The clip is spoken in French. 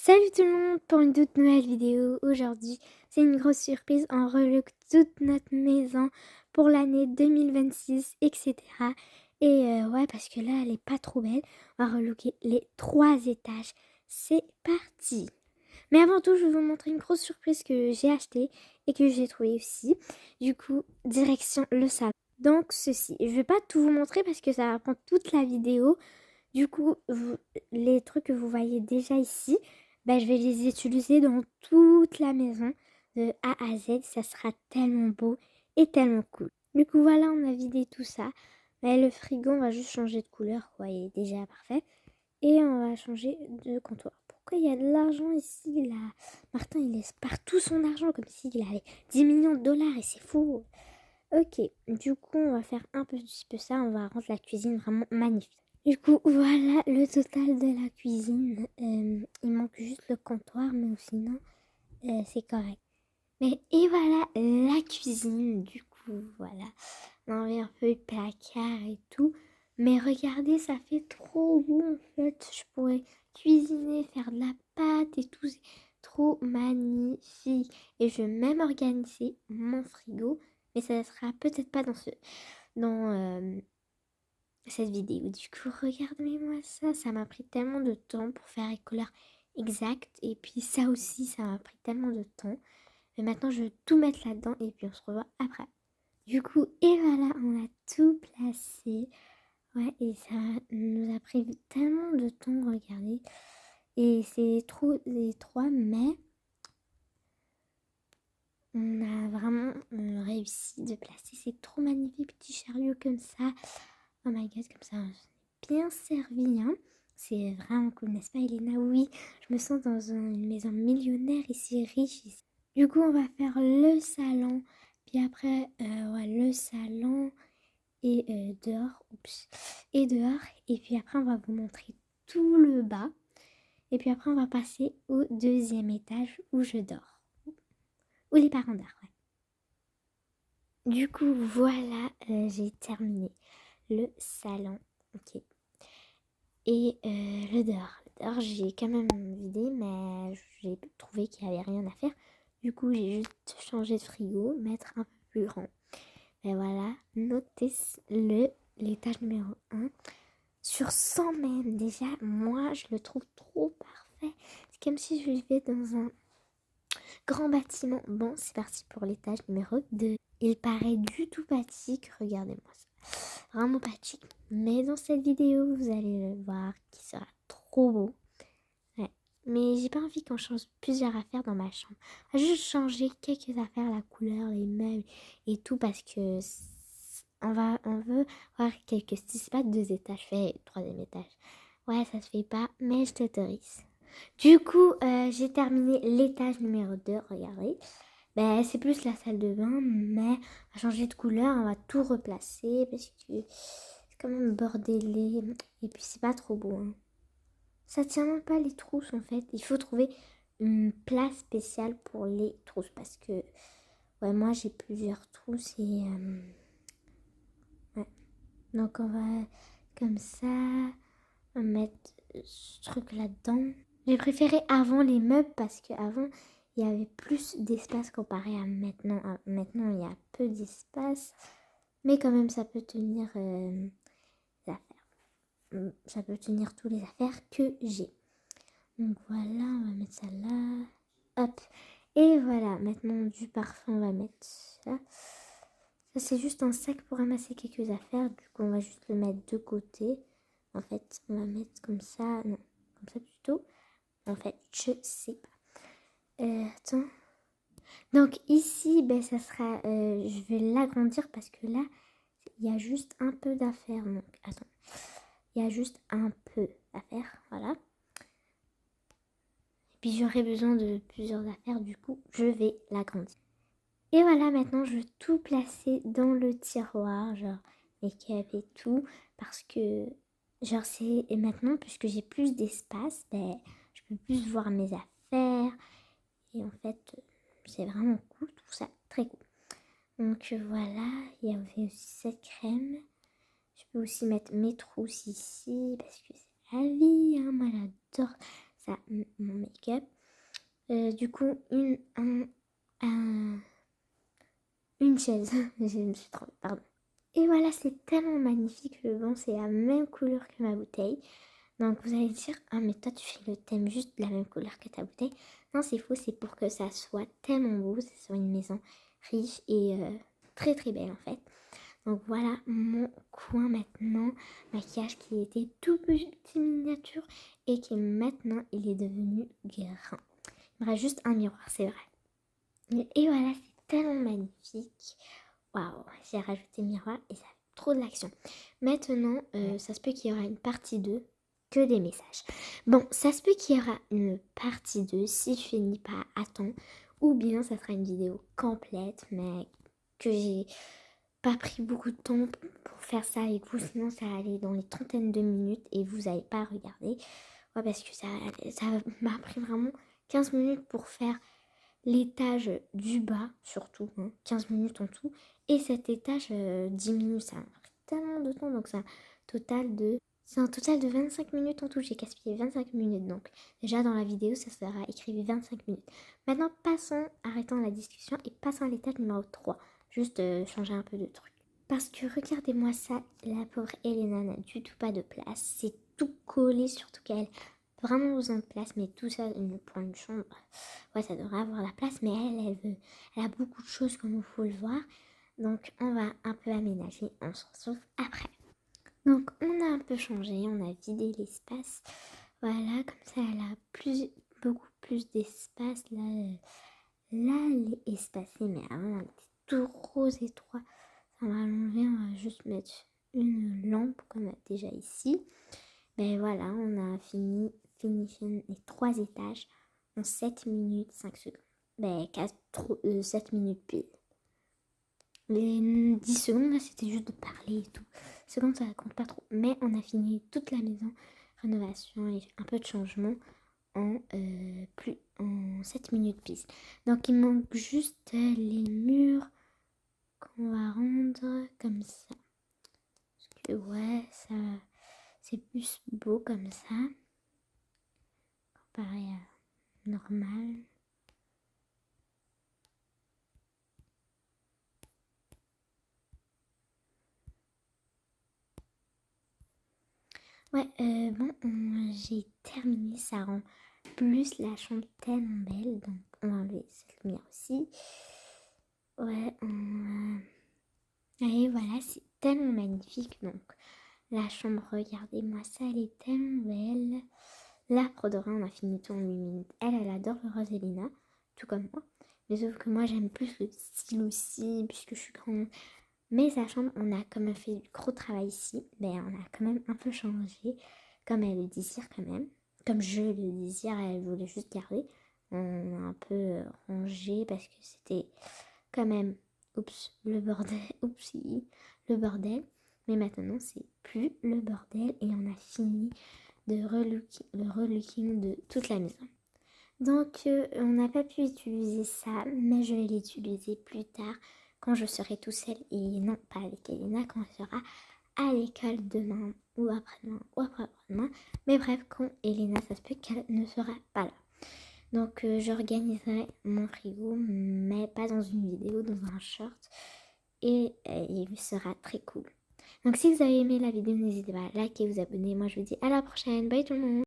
Salut tout le monde pour une toute nouvelle vidéo. Aujourd'hui, c'est une grosse surprise. On relook toute notre maison pour l'année 2026, etc. Ouais, parce que là, elle est pas trop belle. On va relooker les 3 étages. C'est parti. Mais avant tout, je vais vous montrer une grosse surprise que j'ai achetée et que j'ai trouvée aussi. Du coup, direction le salon. Donc, ceci. Je vais pas tout vous montrer parce que ça va prendre toute la vidéo. Du coup, les trucs que vous voyez déjà ici, je vais les utiliser dans toute la maison, de A à Z. Ça sera tellement beau et tellement cool. Du coup, voilà, on a vidé tout ça. Le frigo, on va juste changer de couleur, quoi. Il est déjà parfait. Et on va changer de comptoir. Pourquoi il y a de l'argent ici, là? Martin, il laisse partout son argent comme s'il avait 10 millions de dollars et c'est fou. Ok, du coup, on va faire un petit peu ça. On va rendre la cuisine vraiment magnifique. Du coup, voilà le total de la cuisine. Il manque juste le comptoir, mais sinon, c'est correct. Et voilà la cuisine. Du coup, voilà. On enlève un peu le placard et tout. Mais regardez, ça fait trop beau en fait. Je pourrais cuisiner, faire de la pâte et tout. C'est trop magnifique. Et je vais même organiser mon frigo. Mais ça sera peut-être pas dans cette vidéo. Du coup, regardez-moi ça. Ça m'a pris tellement de temps pour faire les couleurs exactes. Et puis ça aussi, ça m'a pris tellement de temps. Mais maintenant, je vais tout mettre là-dedans et puis on se revoit après. Du coup, et voilà, on a tout placé. Ouais, et ça nous a pris tellement de temps, regardez. Et c'est trop les 3, mais on a vraiment réussi de placer. C'est trop magnifique, petit chariot comme ça. Oh my god, comme ça, on est bien servi, hein. C'est vraiment cool, n'est-ce pas, Elena? Oui, je me sens dans une maison millionnaire ici, riche ici. Du coup, on va faire le salon, puis après, ouais, le salon et dehors, oups, et dehors, et puis après, on va vous montrer tout le bas, et puis après, on va passer au 2e étage où je dors, où les parents dorment, ouais. Du coup, voilà, j'ai terminé le salon, ok. Et le dehors. Le dehors, j'ai quand même vidé, mais j'ai trouvé qu'il n'y avait rien à faire. Du coup, j'ai juste changé de frigo, mettre un peu plus grand. Et voilà, notez l'étage numéro 1. Sur 100 même, déjà, moi, je le trouve trop parfait. C'est comme si je vivais dans un grand bâtiment. Bon, c'est parti pour l'étage numéro 2. Il paraît du tout pratique, regardez-moi ça. Vraiment pratique. Mais dans cette vidéo, vous allez le voir, qui sera trop beau. Ouais. Mais j'ai pas envie qu'on change plusieurs affaires dans ma chambre. On va juste changer quelques affaires, la couleur, les meubles et tout parce que on veut voir quelques styles. C'est pas 2 étages, fait 3e étage. Ouais, ça se fait pas, mais je t'autorise. Du coup, j'ai terminé l'étage numéro 2, regardez. C'est plus la salle de bain, mais on va changer de couleur, on va tout replacer parce que c'est quand même bordelé. Et puis c'est pas trop beau, hein. Ça tient même pas les trousses en fait. Il faut trouver une place spéciale pour les trousses parce que ouais, moi j'ai plusieurs trousses et ouais. Donc on va comme ça, on va mettre ce truc là-dedans. J'ai préféré avant les meubles parce qu'avant il y avait plus d'espace comparé à maintenant. Maintenant il y a peu d'espace, mais quand même ça peut tenir les affaires. Ça peut tenir toutes les affaires que j'ai. Donc voilà, on va mettre ça là. Hop. Et voilà, maintenant du parfum, on va mettre ça. Ça, c'est juste un sac pour ramasser quelques affaires. Du coup, on va juste le mettre de côté. En fait, on va mettre comme ça. Non, comme ça plutôt. En fait, je sais pas. Attends. Donc ici, ça sera... je vais l'agrandir parce que là, il y a juste un peu d'affaires. Donc, attends. Il y a juste un peu d'affaires. Voilà. Puis j'aurai besoin de plusieurs affaires, du coup, je vais l'agrandir. Et voilà, maintenant, je vais tout placer dans le tiroir, genre make-up et tout, parce que, genre, et maintenant, puisque j'ai plus d'espace, je peux plus voir mes affaires. Et en fait, c'est vraiment cool, je trouve ça très cool. Donc voilà, il y avait aussi cette crème. Je peux aussi mettre mes trousses ici, parce que c'est la vie, hein, moi j'adore ça, mon make-up. Du coup, une chaise. Je me suis trompée, pardon. Et voilà, c'est tellement magnifique le bon, c'est la même couleur que ma bouteille. Donc vous allez dire, ah mais toi tu fais le thème juste de la même couleur que ta bouteille. Non, c'est faux, c'est pour que ça soit tellement beau, ça soit une maison riche et très très belle en fait. Donc voilà mon coin maintenant, maquillage qui était tout petit miniature et qui maintenant il est devenu grand. Il me reste juste un miroir, c'est vrai. Et voilà, c'est tellement magnifique. Waouh, j'ai rajouté miroir et ça fait trop de l'action. Maintenant, ça se peut qu'il y aura une partie 2 que des messages. Bon, ça se peut qu'il y aura une partie 2 si je finis pas à temps. Ou bien ça sera une vidéo complète, mais que j'ai pas pris beaucoup de temps pour faire ça avec vous. Sinon, ça allait dans les trentaines de minutes et vous n'allez pas regarder. Ouais, parce que ça m'a pris vraiment 15 minutes pour faire l'étage du bas, surtout, hein, 15 minutes en tout. Et cet étage, 10 minutes, ça m'a pris tellement de temps. Donc, c'est un total de 25 minutes en tout. J'ai gaspillé 25 minutes. Donc, déjà dans la vidéo, ça sera écrit 25 minutes. Maintenant, arrêtons la discussion et passons à l'étage numéro 3. Juste changer un peu de truc. Parce que regardez-moi ça, la pauvre Elena n'a du tout pas de place. C'est tout collé, surtout qu'elle a vraiment besoin de place. Mais tout ça pour une chambre, ouais, ça devrait avoir la place. Mais elle a beaucoup de choses comme il faut le voir. Donc on va un peu aménager, on se retrouve après. Donc on a un peu changé, on a vidé l'espace. Voilà, comme ça elle a beaucoup plus d'espace. Là elle est espacée, mais avant elle était tout rose et étroit. On va l'enlever, on va juste mettre une lampe comme on a déjà ici. Ben voilà, on a fini les 3 étages en 7 minutes 5 secondes. Ben 7 minutes pile. Les 10 secondes, là, c'était juste de parler et tout. Secondes, ça compte pas trop. Mais on a fini toute la maison, rénovation et un peu de changement en 7 minutes pile. Donc il manque juste les murs qu'on va rendre comme ça. Parce que ouais, ça c'est plus beau comme ça. Comparé à normal. Ouais, j'ai terminé, ça rend plus la chambre tellement belle. Donc on va enlever cette lumière aussi. Ouais, et voilà, c'est tellement magnifique. Donc la chambre, regardez-moi ça, elle est tellement belle. L'arbre doré, on a fini tout en 8 minutes. Elle adore le rose Elena, tout comme moi. Mais sauf que moi, j'aime plus le style aussi, puisque je suis grande. Mais sa chambre, on a quand même fait du gros travail ici. Mais on a quand même un peu changé, comme elle le désire quand même. Comme je le désire, elle voulait juste garder. On a un peu rangé parce que c'était quand même, le bordel, oupsie, le bordel. Mais maintenant, c'est plus le bordel et on a fini le relooking de toute la maison. Donc on n'a pas pu utiliser ça, mais je vais l'utiliser plus tard quand je serai tout seul et non pas avec Elena, quand elle sera à l'école demain ou après-demain ou après-demain. Mais bref, quand Elena, ça se peut qu'elle ne sera pas là. Donc j'organiserai mon frigo, mais pas dans une vidéo, dans un short. Et il sera très cool. Donc si vous avez aimé la vidéo, n'hésitez pas à liker, vous abonner. Moi je vous dis à la prochaine. Bye tout le monde.